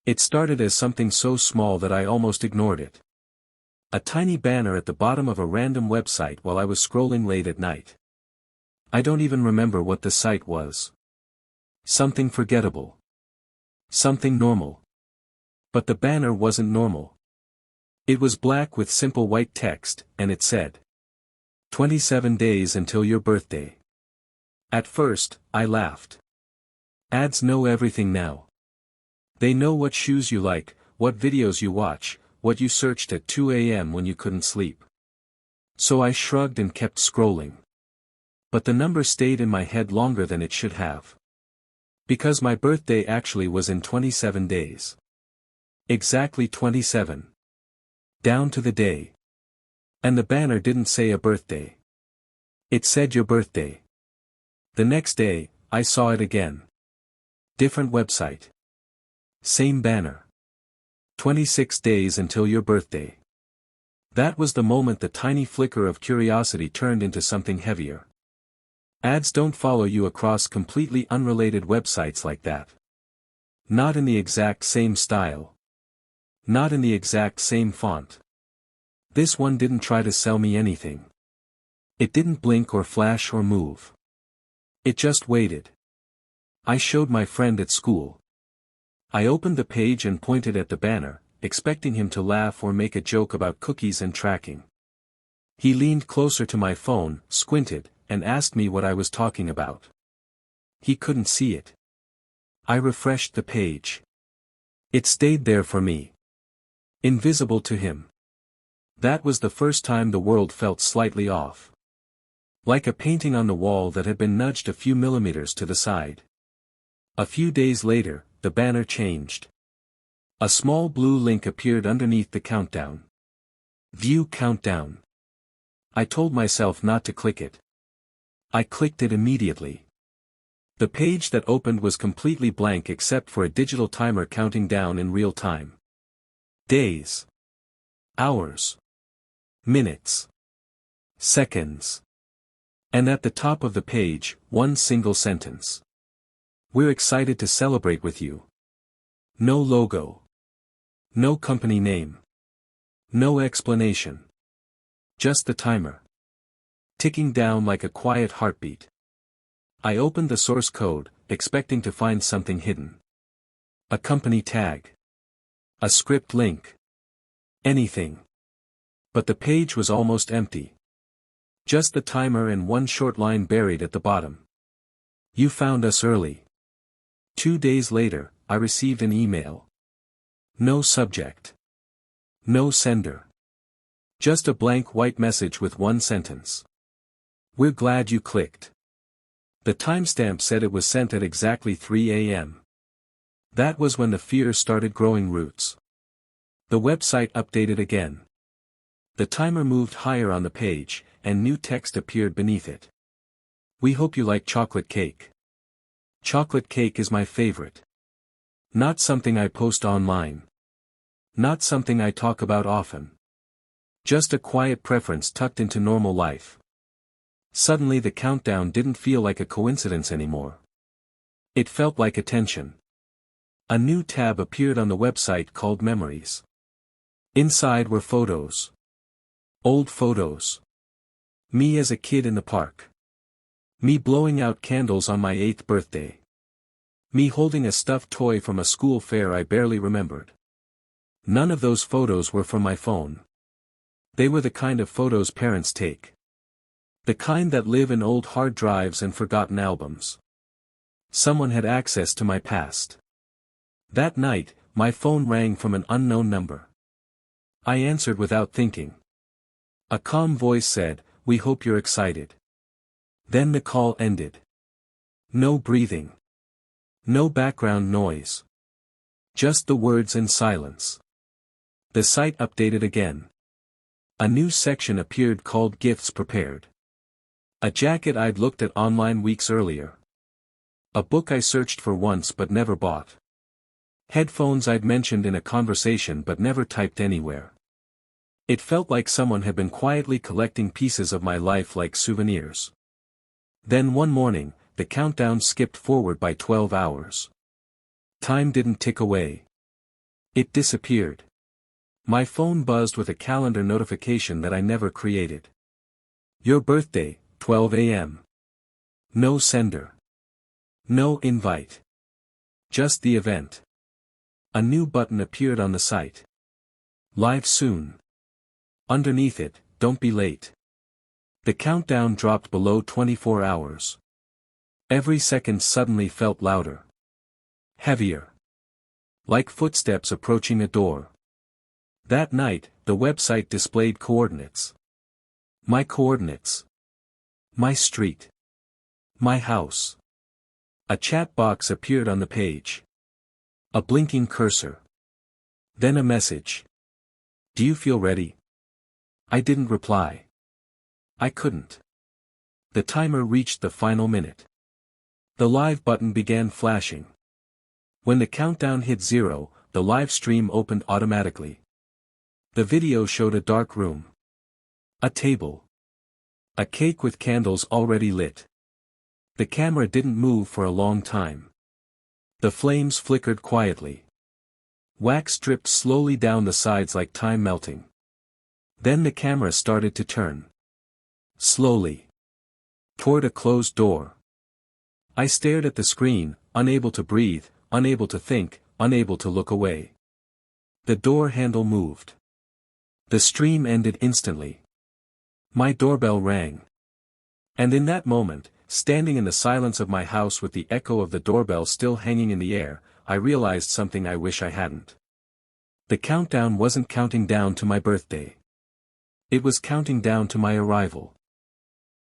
It started as something so small that I almost ignored it. A tiny banner at the bottom of a random website while I was scrolling late at night. I don't even remember what the site was. Something forgettable. Something normal. But the banner wasn't normal. It was black with simple white text, and it said, 27 days until your birthday. At first, I laughed. Ads know everything now. They know what shoes you like, what videos you watch, what you searched at 2 a.m. when you couldn't sleep. So I shrugged and kept scrolling. But the number stayed in my head longer than it should have. Because my birthday actually was in 27 days. Exactly 27. Down to the day. And the banner didn't say a birthday. It said your birthday. The next day, I saw it again. Different website. Same banner. 26 days until your birthday. That was the moment the tiny flicker of curiosity turned into something heavier. Ads don't follow you across completely unrelated websites like that. Not in the exact same style. Not in the exact same font. This one didn't try to sell me anything. It didn't blink or flash or move. It just waited. I showed my friend at school. I opened the page and pointed at the banner, expecting him to laugh or make a joke about cookies and tracking. He leaned closer to my phone, squinted, and asked me what I was talking about. He couldn't see it. I refreshed the page. It stayed there for me. Invisible to him. That was the first time the world felt slightly off. Like a painting on the wall that had been nudged a few millimeters to the side. A few days later, the banner changed. A small blue link appeared underneath the countdown. View countdown. I told myself not to click it. I clicked it immediately. The page that opened was completely blank except for a digital timer counting down in real time. Days. Hours. Minutes. Seconds. And at the top of the page, one single sentence. We're excited to celebrate with you. No logo. No company name. No explanation. Just the timer. Ticking down like a quiet heartbeat. I opened the source code, expecting to find something hidden. A company tag. A script link. Anything. But the page was almost empty. Just the timer and one short line buried at the bottom. You found us early. 2 days later, I received an email. No subject. No sender. Just a blank white message with one sentence. We're glad you clicked. The timestamp said it was sent at exactly 3 a.m. That was when the fear started growing roots. The website updated again. The timer moved higher on the page, and new text appeared beneath it. We hope you like chocolate cake. Chocolate cake is my favorite. Not something I post online. Not something I talk about often. Just a quiet preference tucked into normal life. Suddenly the countdown didn't feel like a coincidence anymore. It felt like attention. A new tab appeared on the website called Memories. Inside were photos. Old photos. Me as a kid in the park. Me blowing out candles on my 8th birthday. Me holding a stuffed toy from a school fair I barely remembered. None of those photos were from my phone. They were the kind of photos parents take. The kind that live in old hard drives and forgotten albums. Someone had access to my past. That night, my phone rang from an unknown number. I answered without thinking. A calm voice said, "We hope you're excited." Then the call ended. No breathing. No background noise. Just the words and silence. The site updated again. A new section appeared called Gifts Prepared. A jacket I'd looked at online weeks earlier. A book I searched for once but never bought. Headphones I'd mentioned in a conversation but never typed anywhere. It felt like someone had been quietly collecting pieces of my life like souvenirs. Then one morning, the countdown skipped forward by 12 hours. Time didn't tick away. It disappeared. My phone buzzed with a calendar notification that I never created. Your birthday, 12 a.m. No sender. No invite. Just the event. A new button appeared on the site. Live soon. Underneath it, don't be late. The countdown dropped below 24 hours. Every second suddenly felt louder. Heavier. Like footsteps approaching a door. That night, the website displayed coordinates. My coordinates. My street. My house. A chat box appeared on the page. A blinking cursor. Then a message. Do you feel ready? I didn't reply. I couldn't. The timer reached the final minute. The live button began flashing. When the countdown hit 0, the live stream opened automatically. The video showed a dark room. A table. A cake with candles already lit. The camera didn't move for a long time. The flames flickered quietly. Wax dripped slowly down the sides like time melting. Then the camera started to turn. Slowly. Toward a closed door. I stared at the screen, unable to breathe, unable to think, unable to look away. The door handle moved. The stream ended instantly. My doorbell rang. And in that moment, standing in the silence of my house with the echo of the doorbell still hanging in the air, I realized something I wish I hadn't. The countdown wasn't counting down to my birthday. It was counting down to my arrival.